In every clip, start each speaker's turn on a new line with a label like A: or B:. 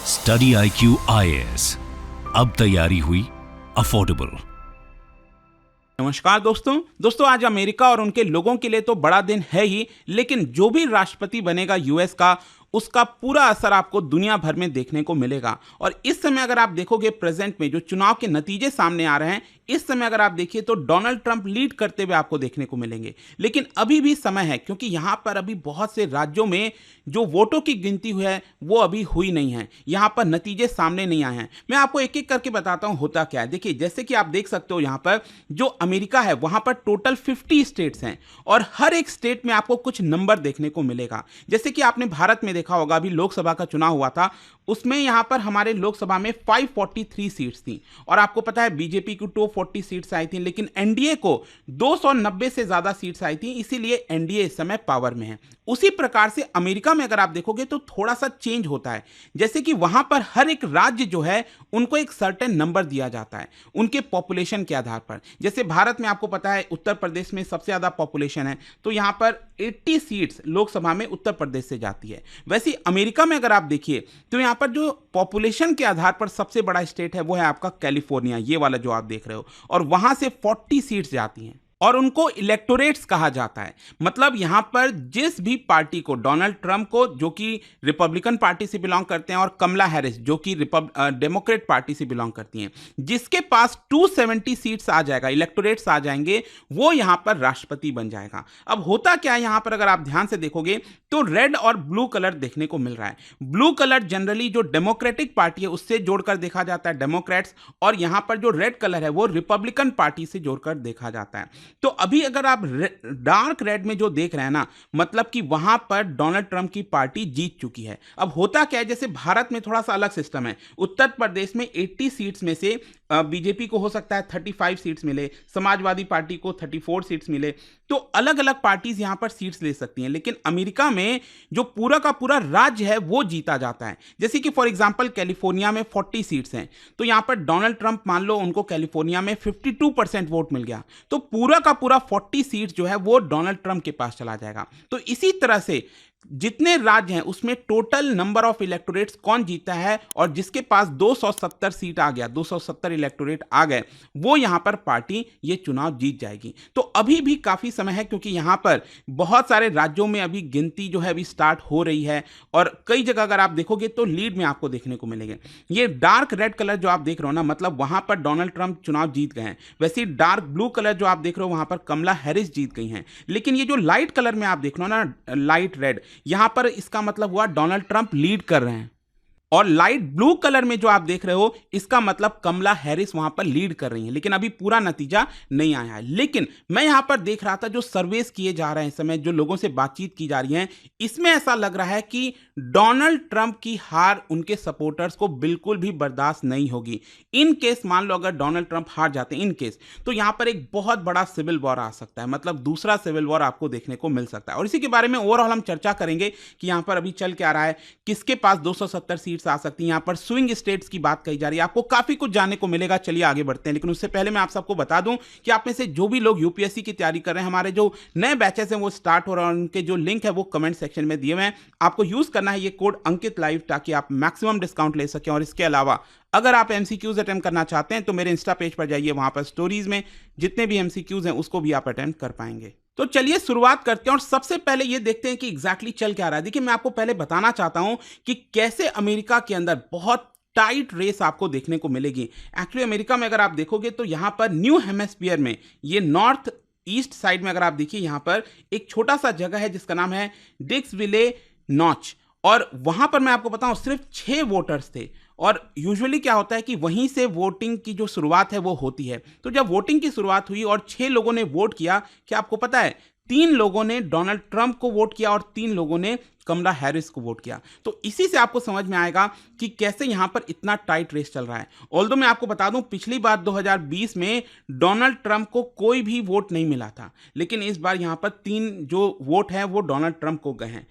A: Study IQ IAS, अब तैयारी हुई अफोर्डेबल।
B: नमस्कार दोस्तों आज अमेरिका और उनके लोगों के लिए तो बड़ा दिन है ही, लेकिन जो भी राष्ट्रपति बनेगा यूएस का, उसका पूरा असर आपको दुनिया भर में देखने को मिलेगा। और इस समय अगर आप देखोगे प्रेजेंट में जो चुनाव के नतीजे सामने आ रहे हैं, इस समय अगर आप देखिए तो डोनाल्ड ट्रंप लीड करते हुए आपको देखने को मिलेंगे। लेकिन अभी भी समय है, क्योंकि यहाँ पर अभी बहुत से राज्यों में जो वोटों की गिनती हुई है वो अभी हुई नहीं है, यहाँ पर नतीजे सामने नहीं आए हैं। मैं आपको एक एक करके बताता हूँ होता क्या है। देखिए, जैसे कि आप देख सकते हो यहाँ पर जो अमेरिका है वहाँ पर टोटल 50 स्टेट्स हैं और हर एक स्टेट में आपको कुछ नंबर देखने को मिलेगा। जैसे कि आपने भारत में देखा होगा, अभी लोकसभा का चुनाव हुआ था, उसमें यहां पर हमारे लोकसभा में 543 सीट्स थी और आपको पता है बीजेपी को 240 सीट्स आई थी, लेकिन एनडीए को 290 से ज्यादा सीट्स आई थी, इसीलिए एनडीए इस समय पावर में है। उसी प्रकार से अमेरिका में अगर आप देखोगे तो थोड़ा सा चेंज होता है। जैसे कि वहां पर हर एक राज्य जो है उनको एक सर्टेन नंबर दिया जाता है उनके पॉपुलेशन के आधार पर। जैसे भारत में आपको पता है उत्तर प्रदेश में सबसे ज्यादा पॉपुलेशन है, तो यहां पर 80 सीट्स लोकसभा में उत्तर प्रदेश से जाती है। वैसे अमेरिका में अगर आप देखिए तो यहां पर जो पॉपुलेशन के आधार पर सबसे बड़ा स्टेट है वो है आपका कैलिफोर्निया, ये वाला जो आप देख रहे हो, और वहां से 40 सीट्स जाती हैं और उनको इलेक्टोरेट्स कहा जाता है। मतलब यहां पर जिस भी पार्टी को, डोनाल्ड ट्रंप को जो कि रिपब्लिकन पार्टी से बिलोंग करते हैं और कमला हैरिस जो कि डेमोक्रेट पार्टी से बिलोंग करती हैं, जिसके पास 270 सीट्स आ जाएगा, इलेक्टोरेट्स आ जाएंगे, वो यहां पर राष्ट्रपति बन जाएगा। अब होता क्या है यहां पर, अगर आप ध्यान से देखोगे तो रेड और ब्लू कलर देखने को मिल रहा है। ब्लू कलर जनरली जो डेमोक्रेटिक पार्टी है उससे जोड़कर देखा जाता है, डेमोक्रेट्स, और यहां पर जो रेड कलर है वो रिपब्लिकन पार्टी से जोड़कर देखा जाता है। तो अभी अगर आप डार्क रेड में जो देख रहे हैं ना, मतलब कि वहां पर डोनाल्ड ट्रंप की पार्टी जीत चुकी है। अब होता क्या है, जैसे भारत में थोड़ा सा अलग सिस्टम है। उत्तर प्रदेश में 80 सीट्स में से बीजेपी को हो सकता है 35 सीट्स मिले, समाजवादी पार्टी को 34 सीट्स मिले, तो अलग अलग पार्टीज यहां पर सीट्स ले सकती हैं। लेकिन अमेरिका में जो पूरा का पूरा राज्य है वो जीता जाता है। जैसे कि फॉर एग्जांपल कैलिफोर्निया में 40 सीट्स हैं, तो यहां पर डोनाल्ड ट्रंप मान लो उनको कैलिफोर्निया में 52% वोट मिल गया, तो पूरा का पूरा 40 सीट्स जो है वो डोनाल्ड ट्रंप के पास चला जाएगा। तो इसी तरह से जितने राज्य हैं उसमें टोटल नंबर ऑफ इलेक्टोरेट्स कौन जीता है, और जिसके पास 270 सीट आ गया, 270 इलेक्टोरेट आ गए, वो यहां पर पार्टी ये चुनाव जीत जाएगी। तो अभी भी काफी समय है, क्योंकि यहां पर बहुत सारे राज्यों में अभी गिनती जो है अभी स्टार्ट हो रही है और कई जगह अगर आप देखोगे तो लीड में आपको देखने को मिलेंगे। ये डार्क रेड कलर जो आप देख रहे हो ना, मतलब वहां पर डोनाल्ड ट्रंप चुनाव जीत गए हैं। वैसे ही डार्क ब्लू कलर जो आप देख रहे हो वहां पर कमला हैरिस जीत गई हैं। लेकिन ये जो लाइट कलर में आप देख रहे हो ना, लाइट रेड, यहां पर इसका मतलब हुआ डोनाल्ड ट्रंप लीड कर रहे हैं। और लाइट ब्लू कलर में जो आप देख रहे हो इसका मतलब कमला हैरिस वहां पर लीड कर रही हैं। लेकिन अभी पूरा नतीजा नहीं आया है। लेकिन मैं यहां पर देख रहा था जो सर्वेस किए जा रहे हैं इस समय, जो लोगों से बातचीत की जा रही है, इसमें ऐसा लग रहा है कि डोनाल्ड ट्रंप की हार उनके सपोर्टर्स को बिल्कुल भी बर्दाश्त नहीं होगी। इन केस मान लो अगर डोनाल्ड ट्रंप हार जाते हैं इन केस, तो यहां पर एक बहुत बड़ा सिविल वॉर आ सकता है, मतलब दूसरा सिविल वॉर आपको देखने को मिल सकता है। और इसी के बारे में ओवरऑल हम चर्चा करेंगे कि यहां पर अभी चल क्या रहा है, किसके पास 270 सीट्स आ सकती हैं, यहां पर स्विंग स्टेट्स की बात कही जा रही है, आपको काफी कुछ जानने को मिलेगा। चलिए आगे बढ़ते हैं, लेकिन उससे पहले मैं आप सबको बता दूं कि आप में से जो भी लोग यूपीएससी की तैयारी कर रहे हैं, हमारे जो नए बैचेस हैं वो स्टार्ट हो रहे हैं, उनके जो लिंक है वो कमेंट सेक्शन में दिए हुए हैं। आपको यूज करना है ये कोड अंकित लाइव, ताकि आप मैक्सिमम डिस्काउंट ले सकें। और इसके अलावा अगर आप एमसीक्यूज अटेम्प्ट करना चाहते हैं तो मेरे इंस्टा पेज पर जाइए, वहां पर स्टोरीज में जितने भी एमसीक्यूज हैं उसको भी आप अटेम्प्ट कर पाएंगे। तो चलिए शुरुआत करते हैं और सबसे पहले ये देखते हैं कि एग्जैक्टली चल क्या रहा है। देखिए, मैं आपको पहले बताना चाहता हूं कि कैसे अमेरिका के अंदर बहुत टाइट रेस आपको देखने को मिलेगी। एक्चुअली अमेरिका में अगर आप देखोगे तो यहां पर न्यू हेमिस्फीयर में, ये नॉर्थ ईस्ट साइड में अगर आप देखिए, यहां पर एक छोटा सा जगह है जिसका नाम है डिक्सविले नॉच, और वहां पर मैं आपको बताऊं सिर्फ 6 वोटर्स थे। और यूजुअली क्या होता है कि वहीं से वोटिंग की जो शुरुआत है वो होती है। तो जब वोटिंग की शुरुआत हुई और 6 लोगों ने वोट किया, क्या आपको पता है 3 लोगों ने डोनाल्ड ट्रंप को वोट किया और 3 लोगों ने कमला हैरिस को वोट किया। तो इसी से आपको समझ में आएगा कि कैसे यहां पर इतना टाइट रेस चल रहा है। ऑल्दो मैं आपको बता दूं पिछली बार 2020 में डोनाल्ड ट्रंप को कोई भी वोट नहीं मिला था, लेकिन इस बार यहां पर 3 जो वोट हैं वो डोनाल्ड ट्रंप को गए हैं।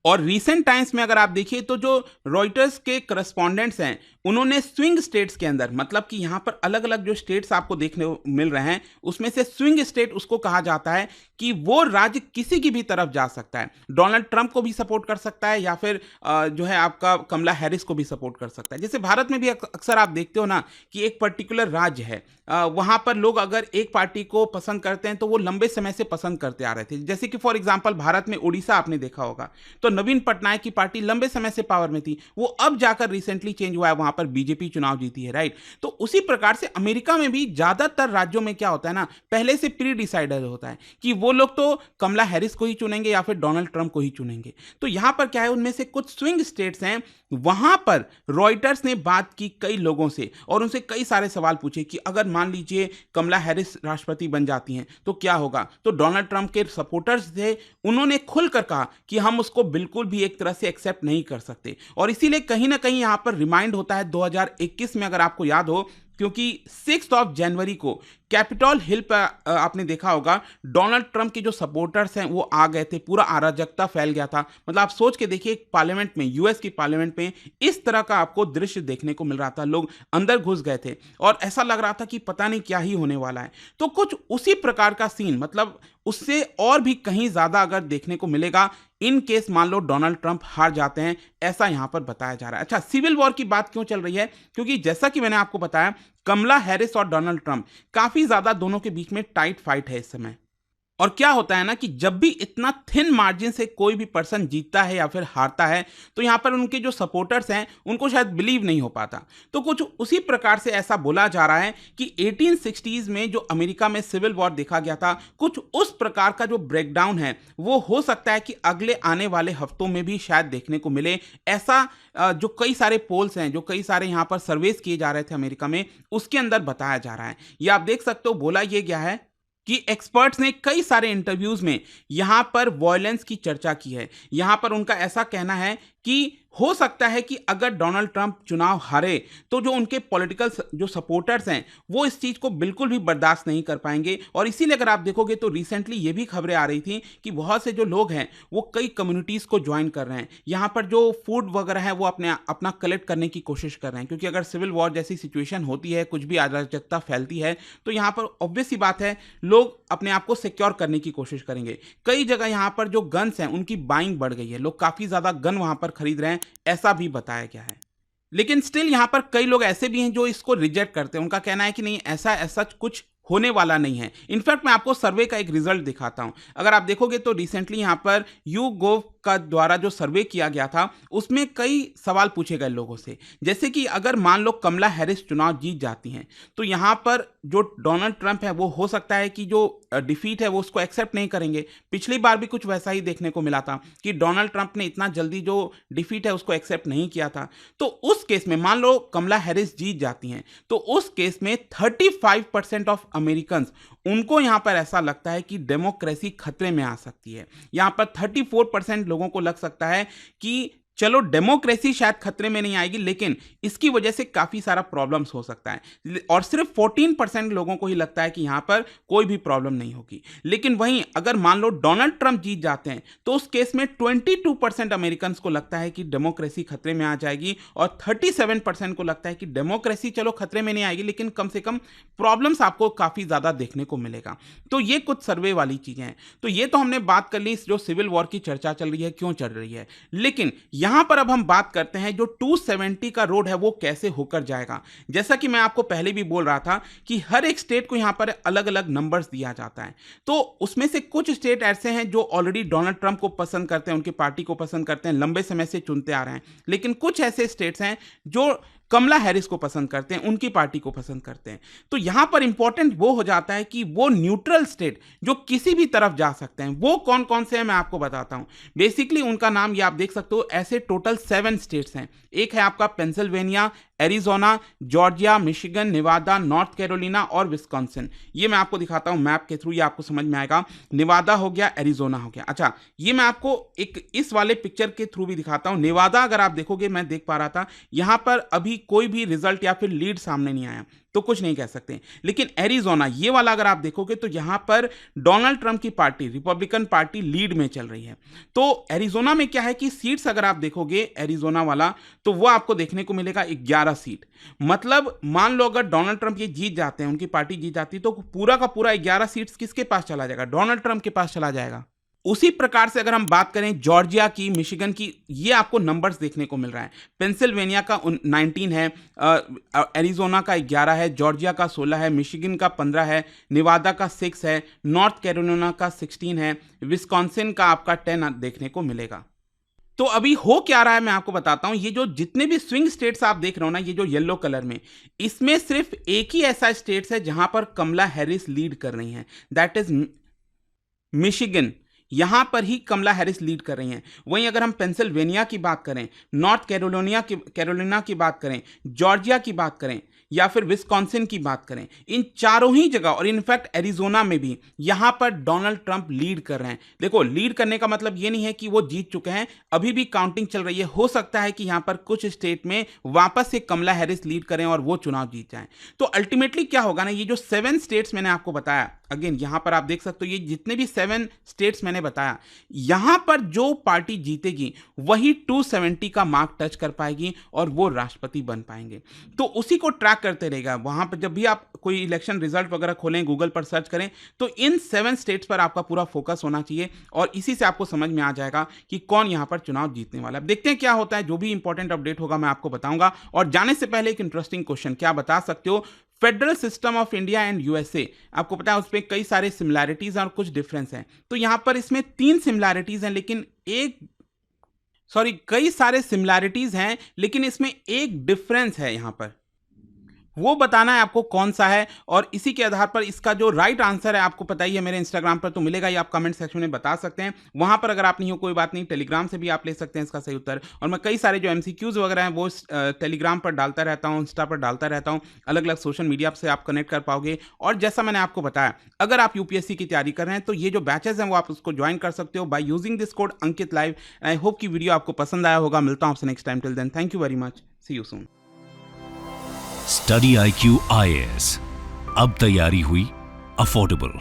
B: और रीसेंट टाइम्स में अगर आप देखिए तो जो रॉयटर्स के करस्पॉन्डेंट्स हैं उन्होंने स्विंग स्टेट्स के अंदर, मतलब कि यहाँ पर अलग अलग जो स्टेट्स आपको देखने को मिल रहे हैं उसमें से स्विंग स्टेट उसको कहा जाता है कि वो राज्य किसी की भी तरफ जा सकता है, डोनाल्ड ट्रंप को भी सपोर्ट कर सकता है या फिर जो है आपका कमला हैरिस को भी सपोर्ट कर सकता है। जैसे भारत में भी अक्सर आप देखते हो ना कि एक पर्टिकुलर राज्य है, वहां पर लोग अगर एक पार्टी को पसंद करते हैं तो वो लंबे समय से पसंद करते आ रहे थे। जैसे कि फॉर एग्जांपल भारत में उड़ीसा आपने देखा होगा, तो नवीन पटनायक की पार्टी लंबे समय से पावर में थी, वो अब जाकर रिसेंटली चेंज हुआ है, वहां पर बीजेपी चुनाव जीती है, राइट। तो उसी प्रकार से अमेरिका में भी ज्यादातर राज्यों में क्या होता है ना, पहले से प्री डिसाइडेड होता है कि वो लोग तो कमला हैरिस को ही चुनेंगे या फिर डोनाल्ड ट्रंप को ही चुनेंगे। तो यहां पर क्या है, उनमें से कुछ स्विंग स्टेट्स हैं, वहां पर रॉयटर्स ने बात की कई लोगों से और उनसे कई सारे सवाल पूछे कि अगर मान लीजिए कमला हैरिस राष्ट्रपति बन जाती हैं तो क्या होगा। तो डोनाल्ड ट्रंप के सपोर्टर्स थे, उन्होंने खुलकर कहा कि हम उसको बिल्कुल भी एक तरह से एक्सेप्ट नहीं कर सकते। और इसीलिए कहीं ना कहीं यहां पर रिमाइंड होता है 2021 में, अगर आपको याद हो, क्योंकि 6 जनवरी को कैपिटल हिल पर आपने देखा होगा डोनाल्ड ट्रंप के जो सपोर्टर्स हैं वो आ गए थे, पूरा अराजकता फैल गया था। मतलब आप सोच के देखिए, पार्लियामेंट में, यूएस की पार्लियामेंट में इस तरह का आपको दृश्य देखने को मिल रहा था, लोग अंदर घुस गए थे और ऐसा लग रहा था कि पता नहीं क्या ही होने वाला है। तो कुछ उसी प्रकार का सीन, मतलब उससे और भी कहीं ज्यादा अगर देखने को मिलेगा इन केस मान लो डोनाल्ड ट्रंप हार जाते हैं, ऐसा यहां पर बताया जा रहा है। अच्छा, सिविल वॉर की बात क्यों चल रही है? क्योंकि जैसा कि मैंने आपको बताया, कमला हैरिस और डोनाल्ड ट्रंप काफी ज्यादा दोनों के बीच में टाइट फाइट है इस समय। और क्या होता है ना कि जब भी इतना थिन मार्जिन से कोई भी पर्सन जीतता है या फिर हारता है तो यहां पर उनके जो सपोर्टर्स हैं उनको शायद बिलीव नहीं हो पाता। तो कुछ उसी प्रकार से ऐसा बोला जा रहा है कि 1860s में जो अमेरिका में सिविल वॉर देखा गया था, कुछ उस प्रकार का जो ब्रेकडाउन है वो हो सकता है कि अगले आने वाले हफ्तों में भी शायद देखने को मिले। ऐसा जो कई सारे पोल्स हैं, जो कई सारे यहां पर सर्वेस किए जा रहे थे अमेरिका में, उसके अंदर बताया जा रहा है। ये आप देख सकते हो, बोला ये गया है कि एक्सपर्ट्स ने कई सारे इंटरव्यूज में यहां पर वॉयलेंस की चर्चा की है। यहां पर उनका ऐसा कहना है कि हो सकता है कि अगर डोनाल्ड ट्रंप चुनाव हारे तो जो उनके पॉलिटिकल जो सपोर्टर्स हैं वो इस चीज को बिल्कुल भी बर्दाश्त नहीं कर पाएंगे। और इसीलिए अगर आप देखोगे तो रिसेंटली ये भी खबरें आ रही थी कि बहुत से जो लोग हैं वो कई कम्युनिटीज को ज्वाइन कर रहे हैं, यहाँ पर जो फूड वगैरह है वो अपना कलेक्ट करने की कोशिश कर रहे हैं। क्योंकि अगर सिविल वॉर जैसी सिचुएशन होती है, कुछ भी अराजकता फैलती है, तो यहाँ पर ऑब्वियस सी बात है लोग अपने आप को सिक्योर करने की कोशिश करेंगे। कई जगह यहाँ पर जो गन्स हैं उनकी बाइंग बढ़ गई है, लोग काफी ज्यादा गन वहां पर खरीद रहे हैं, ऐसा भी बताया गया है। लेकिन स्टिल यहां पर कई लोग ऐसे भी हैं जो इसको रिजेक्ट करते हैं। उनका कहना है कि नहीं, ऐसा कुछ होने वाला नहीं है। इनफैक्ट मैं आपको सर्वे का एक रिजल्ट दिखाता हूं। अगर आप देखोगे तो रिसेंटली यहां पर YouGov का द्वारा जो सर्वे किया गया था उसमें कई सवाल पूछे गए लोगों से, जैसे कि अगर मान लो कमला हैरिस चुनाव जीत जाती हैं तो यहां पर जो डोनाल्ड ट्रंप है वो हो सकता है कि जो डिफीट है वो उसको एक्सेप्ट नहीं करेंगे। पिछली बार भी कुछ वैसा ही देखने को मिला था कि डोनाल्ड ट्रंप ने इतना जल्दी जो डिफीट है उसको एक्सेप्ट नहीं किया था। तो उस केस में मान लो कमला हैरिस जीत जाती हैं तो उस केस में 35% ऑफ अमेरिकन्स, उनको यहां पर ऐसा लगता है कि डेमोक्रेसी खतरे में आ सकती है। यहां पर 34% लोगों को लग सकता है कि चलो डेमोक्रेसी शायद खतरे में नहीं आएगी लेकिन इसकी वजह से काफी सारा प्रॉब्लम्स हो सकता है। और सिर्फ 14% लोगों को ही लगता है कि यहां पर कोई भी प्रॉब्लम नहीं होगी। लेकिन वहीं अगर मान लो डोनाल्ड ट्रंप जीत जाते हैं तो उस केस में 22% अमेरिकन्स को लगता है कि डेमोक्रेसी खतरे में आ जाएगी और 37% को लगता है कि डेमोक्रेसी चलो खतरे में नहीं आएगी लेकिन कम से कम प्रॉब्लम्स आपको काफी ज्यादा देखने को मिलेगा। तो ये कुछ सर्वे वाली चीजें हैं। तो ये तो हमने बात कर ली जो सिविल वॉर की चर्चा चल रही है, क्यों चल रही है। लेकिन यहां पर अब हम बात करते हैं जो 270 का रोड है वो कैसे होकर जाएगा। जैसा कि मैं आपको पहले भी बोल रहा था कि हर एक स्टेट को यहां पर अलग अलग नंबर्स दिया जाता है। तो उसमें से कुछ स्टेट ऐसे हैं जो ऑलरेडी डोनाल्ड ट्रंप को पसंद करते हैं, उनकी पार्टी को पसंद करते हैं, लंबे समय से चुनते आ रहे हैं। लेकिन कुछ ऐसे स्टेट्स हैं जो कमला हैरिस को पसंद करते हैं, उनकी पार्टी को पसंद करते हैं। तो यहां पर इंपॉर्टेंट वो हो जाता है कि वो न्यूट्रल स्टेट जो किसी भी तरफ जा सकते हैं वो कौन कौन से हैं, मैं आपको बताता हूं। बेसिकली उनका नाम ये आप देख सकते हो, ऐसे टोटल 7 स्टेट्स हैं। एक है आपका Pennsylvania, Arizona, Georgia, Michigan, Nevada, North Carolina और विस्कॉन्सिन। ये मैं आपको दिखाता हूं मैप के थ्रू, ये आपको समझ में आएगा। नेवादा हो गया, एरिजोना हो गया। अच्छा, ये मैं आपको एक इस वाले पिक्चर के थ्रू भी दिखाता हूं। नेवादा अगर आप देखोगे, मैं देख पा रहा था यहां पर अभी कोई भी रिजल्ट या फिर लीड सामने नहीं आया। तो कुछ नहीं कह सकते। लेकिन एरिजोना, ये वाला अगर आप देखोगे तो यहाँ पर डोनाल्ड ट्रंप की पार्टी, रिपब्लिकन पार्टी लीड में चल रही है। तो एरिजोना में क्या है कि सीट्स अगर आप देखोगे एरिजोना वाला, तो वो आपको देखने को मिलेगा 11 सीट। मतलब मान लो अगर डोनाल्ड ट्रंप ये जीत जाते हैं, उनकी पार्टी जीत जाती है, तो पूरा का पूरा 11 सीट्स किसके पास चला जाएगा? डोनाल्ड ट्रंप के पास चला जाएगा। उसी प्रकार से अगर हम बात करें जॉर्जिया की, मिशिगन की, ये आपको नंबर्स देखने को मिल रहा है। पेंसिल्वेनिया का 19 है, एरिजोना का 11 है, जॉर्जिया का 16 है, मिशिगन का 15 है, निवादा का 6 है, नॉर्थ कैरोलिना का 16 है, विस्कॉन्सिन का आपका 10 देखने को मिलेगा। तो अभी हो क्या रहा है मैं आपको बताता हूं। ये जो जितने भी स्विंग स्टेट्स आप देख रहे हो ना, ये जो येलो कलर में, इसमें सिर्फ एक ही ऐसा स्टेट्स है जहां पर कमला हैरिस लीड कर रही हैं, दैट इज मिशिगन। यहां पर ही कमला हैरिस लीड कर रही हैं। वहीं अगर हम पेंसिल्वेनिया की बात करें, नॉर्थ कैरोलिना की बात करें, जॉर्जिया की बात करें या फिर विस्कॉन्सिन की बात करें, इन चारों ही जगह और इनफैक्ट एरिजोना में भी यहां पर डोनाल्ड ट्रंप लीड कर रहे हैं। देखो, लीड करने का मतलब ये नहीं है कि वो जीत चुके हैं, अभी भी काउंटिंग चल रही है। हो सकता है कि यहां पर कुछ स्टेट में वापस से कमला हैरिस लीड करें और वो चुनाव जीत जाएं। तो अल्टीमेटली क्या होगा ना, ये जो 7 स्टेट्स मैंने आपको बताया, अगेन यहां पर आप देख सकते हो, ये जितने भी 7 स्टेट्स मैंने बताया, यहां पर जो पार्टी जीतेगी वही 270 का मार्क टच कर पाएगी और वो राष्ट्रपति बन पाएंगे। तो उसी को ट्रैक करते रहेगा। वहां पर जब भी आप कोई इलेक्शन रिजल्ट वगैरह खोलें, गूगल पर सर्च करें, तो इन 7 स्टेट्स पर आपका पूरा फोकस होना चाहिए और इसी से आपको समझ में आ जाएगा कि कौन यहां पर चुनाव जीतने वाला है। देखते हैं क्या होता है। जो भी इंपॉर्टेंट अपडेट होगा मैं आपको बताऊंगा। और जाने से पहले एक इंटरेस्टिंग क्वेश्चन, क्या बता सकते हो federal system of India and USA, आपको पता है उसमें कई सारे सिमिलैरिटीज और कुछ डिफरेंस हैं। तो यहां पर इसमें 3 सिमिलैरिटीज हैं, लेकिन कई सारे सिमिलैरिटीज हैं, लेकिन इसमें एक डिफरेंस है। यहां पर वो बताना है आपको कौन सा है, और इसी के आधार पर इसका जो राइट आंसर है, आपको पता ही है मेरे इंस्टाग्राम पर तो मिलेगा ही, आप कमेंट सेक्शन में बता सकते हैं। वहां पर अगर आप नहीं हो कोई बात नहीं, टेलीग्राम से भी आप ले सकते हैं इसका सही उत्तर। और मैं कई सारे जो एमसीक्यूज वगैरह हैं वो टेलीग्राम पर डालता रहता हूँ, इंस्टा पर डालता रहता हूँ, अलग अलग सोशल मीडिया से आप कनेक्ट कर पाओगे। और जैसा मैंने आपको बताया, अगर आप यूपीएससी की तैयारी कर रहे हैं तो ये जो बैचेस हैं वो आप उसको ज्वाइन कर सकते हो by using this code Ankit live. I hope कि वीडियो आपको पसंद आया होगा। मिलता हूं आपसे next time. Till then, thank you very much, see you soon.
A: Study IQ IAS, अब तैयारी हुई अफोर्डेबल।